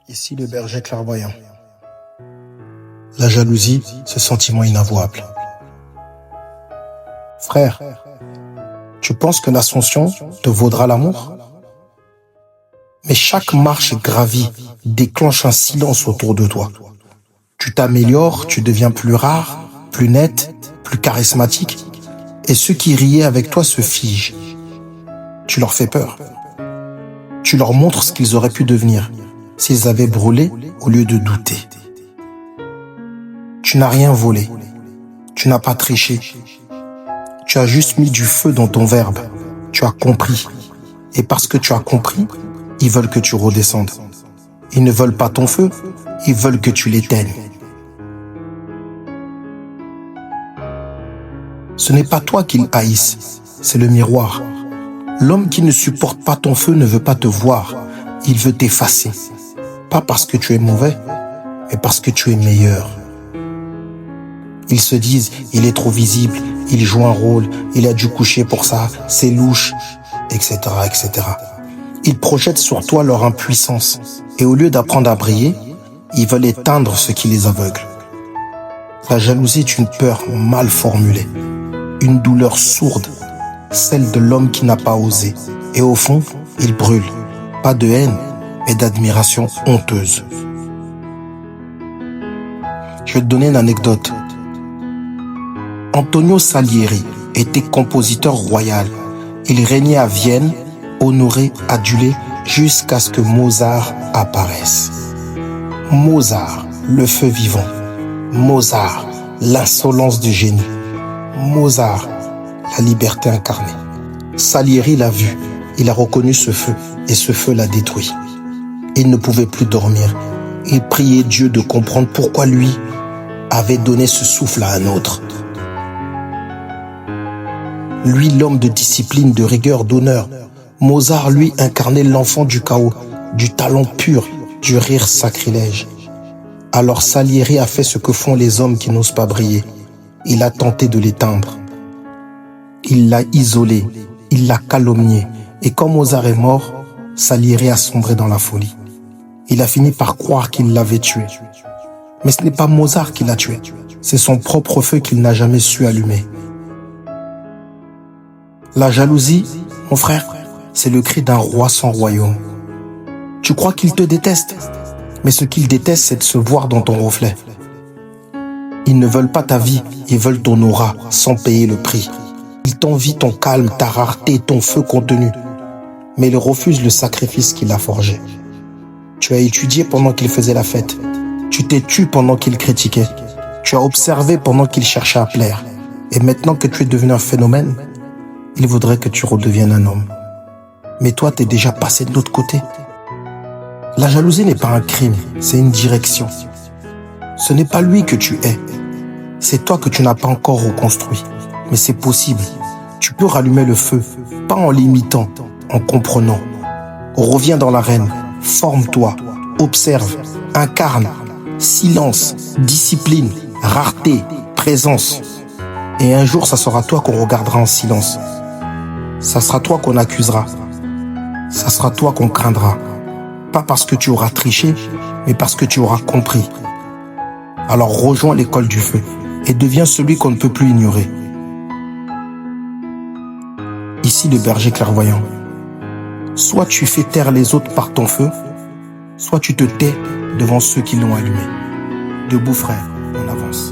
Ici le berger clairvoyant. La jalousie, ce sentiment inavouable. Frère, tu penses que l'ascension te vaudra l'amour? Mais chaque marche gravie déclenche un silence autour de toi. Tu t'améliores, tu deviens plus rare, plus net, plus charismatique, et ceux qui riaient avec toi se figent. Tu leur fais peur. Tu leur montres ce qu'ils auraient pu devenir s'ils avaient brûlé au lieu de douter. Tu n'as rien volé. Tu n'as pas triché. Tu as juste mis du feu dans ton verbe. Tu as compris. Et parce que tu as compris, ils veulent que tu redescendes. Ils ne veulent pas ton feu, ils veulent que tu l'éteignes. Ce n'est pas toi qu'ils haïssent, c'est le miroir. L'homme qui ne supporte pas ton feu ne veut pas te voir, il veut t'effacer. Pas parce que tu es mauvais, mais parce que tu es meilleur. Ils se disent, il est trop visible, il joue un rôle, il a dû coucher pour ça, c'est louche, etc., etc. Ils projettent sur toi leur impuissance, et au lieu d'apprendre à briller, ils veulent éteindre ce qui les aveugle. La jalousie est une peur mal formulée, une douleur sourde, celle de l'homme qui n'a pas osé. Et au fond, il brûle, pas de haine, mais d'admiration honteuse. Je vais te donner une anecdote. Antonio Salieri était compositeur royal. Il régnait à Vienne, honoré, adulé, jusqu'à ce que Mozart apparaisse. Mozart, le feu vivant. Mozart, l'insolence du génie. Mozart, la liberté incarnée. Salieri l'a vu, il a reconnu ce feu, et ce feu l'a détruit. Il ne pouvait plus dormir. Il priait Dieu de comprendre pourquoi lui avait donné ce souffle à un autre. Lui, l'homme de discipline, de rigueur, d'honneur. Mozart, lui, incarnait l'enfant du chaos, du talent pur, du rire sacrilège. Alors Salieri a fait ce que font les hommes qui n'osent pas briller. Il a tenté de l'éteindre. Il l'a isolé, il l'a calomnié. Et quand Mozart est mort, Salieri a sombré dans la folie. Il a fini par croire qu'il l'avait tué. Mais ce n'est pas Mozart qui l'a tué. C'est son propre feu qu'il n'a jamais su allumer. La jalousie, mon frère, c'est le cri d'un roi sans royaume. Tu crois qu'il te déteste, mais ce qu'il déteste, c'est de se voir dans ton reflet. Ils ne veulent pas ta vie, ils veulent ton aura, sans payer le prix. Ils t'envient ton calme, ta rareté, ton feu contenu. Mais ils refusent le sacrifice qu'il a forgé. Tu as étudié pendant qu'il faisait la fête. Tu t'es tu pendant qu'il critiquait. Tu as observé pendant qu'il cherchait à plaire. Et maintenant que tu es devenu un phénomène, il voudrait que tu redeviennes un homme. Mais toi, t'es déjà passé de l'autre côté. La jalousie n'est pas un crime, c'est une direction. Ce n'est pas lui que tu es. C'est toi que tu n'as pas encore reconstruit. Mais c'est possible. Tu peux rallumer le feu, pas en l'imitant, en comprenant. Reviens dans l'arène, forme-toi, observe, incarne, silence, discipline, rareté, présence. Et un jour, ça sera toi qu'on regardera en silence. Ça sera toi qu'on accusera. Ça sera toi qu'on craindra. Pas parce que tu auras triché, mais parce que tu auras compris. Alors rejoins l'école du feu et deviens celui qu'on ne peut plus ignorer. Ici le berger clairvoyant. Soit tu fais taire les autres par ton feu, soit tu te tais devant ceux qui l'ont allumé. Debout frère, on avance.